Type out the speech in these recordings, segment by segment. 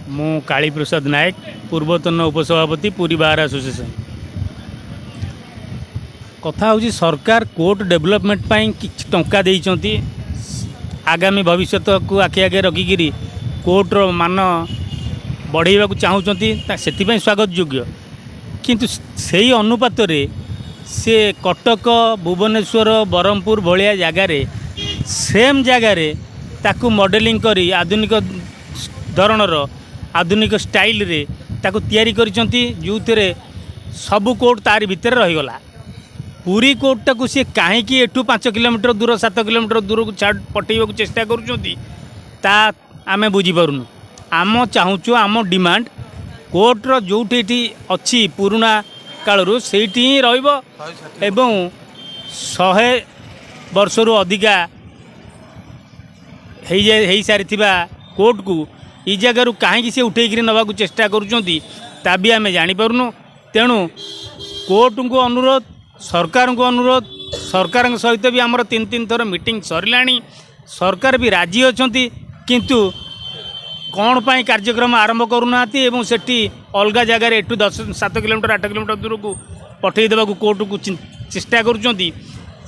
मु कालीप्रसाद नायक पूर्वतन उपसभापति पुरी बार एसोसिएशन। कथा हूँ सरकार कोर्ट डेवलपमेंट कि टंका देइचंती आगामी भविष्य को आखि आगे रखिकी कोर्टर मान बढ़ेवा चाहूँगी से स्वागत योग्य किंतु सही अनुपात से कटक भुवनेश्वर बरहमपुर भाया जगार सेम जगार ताकू मॉडलिंग करी आधुनिक धरणर आधुनिक स्टाइल रे ताकू तैयारी करिसंती जोथरे सबु कोर्ट तारी भितर रहीगला। पुरी कोर्ट टाकू सी कहीं एठू 5 किलोमीटर दूर 7 किलोमीटर दूर को छाड़ पठेवा चेष्टा करुँच आमे बुझीपारुनु। आम चाहूँ आम डिमांड कोर्टर जोठी अच्छी पुराना कालरू सेठी ही रहिबो एवं 100 वर्ष रु अधिका हो सारी कोर्ट को ई जगार कहीं से उठेक नवाक चेष्टा करुँचा भी आम जापारूँ। तेणु कोर्ट को अनुरोध सरकार को अनुरोध सरकार सहित भी आमर 3 थर मीटिंग सरला सरकार भी राजी अच्छा किंतु कौन पाई कार्यक्रम आरंभ करूना एवं सेठी अलग जगार एठू 7 किलोमीटर 8 किलोमीटर दूर को पठे देवा कोर्ट को चेष्टा करुँच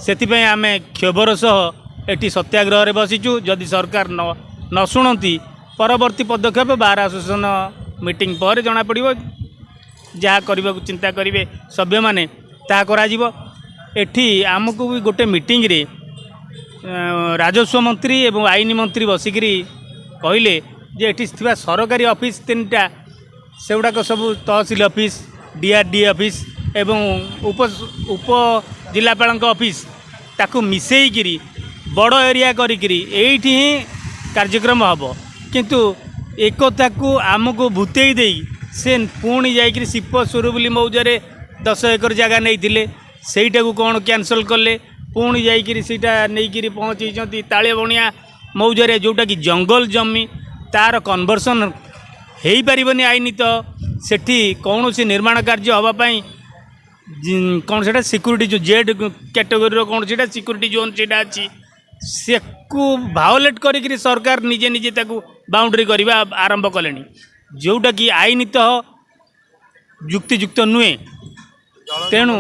से आम क्षोभर सह एटी सत्याग्रह रे बसीचु। जदि सरकार न शुणती परवर्ती पदक्षेप बार एसोसिएशन मीटिंग पर जना पड़ो जहाँ करने को चिंता करेंगे सभ्य मैंने ता करा एठी आमको भी गोटे मीटिंग रे राजस्व मंत्री एवं आईन मंत्री बसिकी कहले जे एठी थिबा सरकारी ऑफिस 3टा सेगुड़ाक सब तहसील ऑफिस डीआरडी ऑफिस एवं उप जिलापाल ऑफिस ताकू मिसेईकिरी बड़ एरिया करी एठी ही कार्यक्रम हम किंतु एकता को आमको भूतेई दे से पुणी जाइए शिपस्वर बोली मौजारे 10 एकर जगह नहीं सेटा को कौन कैंसल कले पुणी जाइए नहीं पहुँची ताले बणिया मौजारे जोटा कि जंगल जमी तार कन्वर्सन हो पारनि आईनी तो सेठी कौन सी निर्माण कार्य हाँपाई कौन से सिक्यूरीटी जो जेड कैटेगोरी कौन से सिक्यूरीटी जोन से अच्छी से भाओलेट करी सरकार निजे निजे ताकू बाउंड्री करवा आरंभ कले जोटा कि आईन तो युक्तियुक्त नुहे। तेणु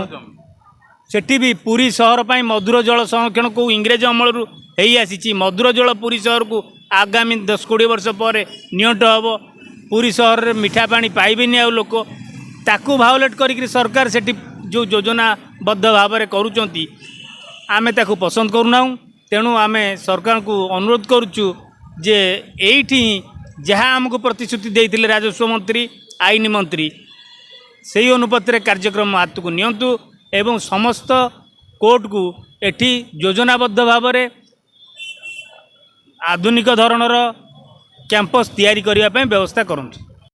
सेठी भी पुरी सहर पर मधुर जल संरक्षण को इंग्रेज अमल आसी मधुर जल पुरी सहर को आगामी 10-20 वर्ष पर नियंट हम पुरी सहर में मीठा पानी पाइबेनि आ लोक ताकू भाओलेट करी सरकार सेठी जो योजनाबद्ध भाव में करुँच आमे ताकू पसंद करूना। तेणु आमे सरकार को अनुरोध करुचु जे एठी जहाँ आमको प्रतिश्रुति देइथिले राजस्व मंत्री आईन मंत्री सही अनुपात कार्यक्रम हाथ को नियंतु एवं समस्त कोर्ट को एठी योजनाबद्ध भाव में आधुनिक धरणर कैंपस तैयारी करने व्यवस्था करନ୍ତୁ।